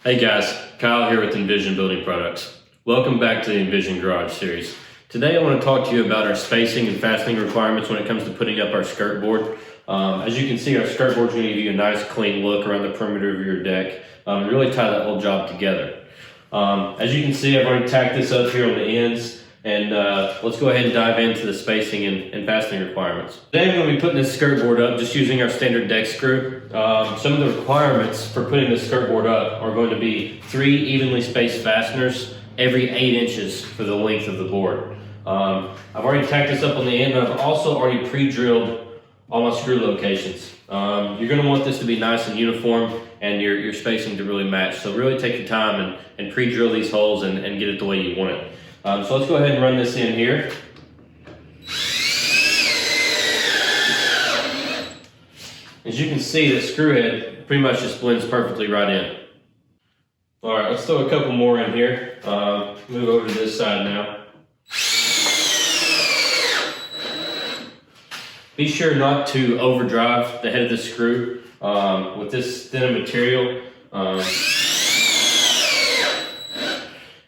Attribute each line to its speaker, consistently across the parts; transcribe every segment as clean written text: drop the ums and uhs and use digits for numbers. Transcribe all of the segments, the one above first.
Speaker 1: Hey guys, Kyle here with Envision Building Products. Welcome back to the Envision Garage Series. Today I want to talk to you about our spacing and fastening requirements when it comes to putting up our skirt board. As you can see, our skirt board is going to give you a nice clean look around the perimeter of your deck and really tie that whole job together. As you can see, I've already tacked this up here on the ends, and let's go ahead and dive into the spacing and fastening requirements. Today I'm going to be putting this skirt board up just using our standard deck screw. Some of the requirements for putting this skirt board up are going to be 3 evenly spaced fasteners every 8 inches for the length of the board. I've already tacked this up on the end, and I've also already pre-drilled all my screw locations. You're going to want this to be nice and uniform and your spacing to really match. So really take your time and pre-drill these holes and get it the way you want it. So let's go ahead and run this in here. As you can see, the screw head pretty much just blends perfectly right in. All right, let's throw a couple more in here. Move over to this side now. Be sure not to overdrive the head of the screw with this thin of material.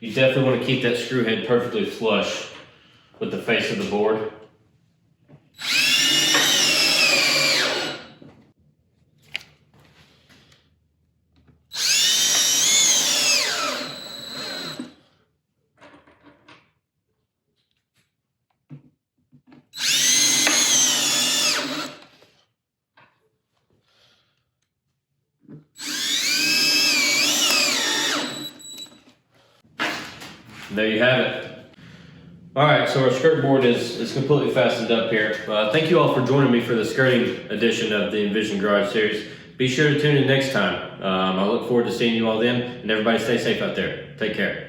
Speaker 1: You definitely want to keep that screw head perfectly flush with the face of the board. There you have it. All right, so our skirt board is completely fastened up here. Thank you all for joining me for the skirting edition of the Envision Garage Series. Be sure to tune in next time. I look forward to seeing you all then, and everybody stay safe out there. Take care.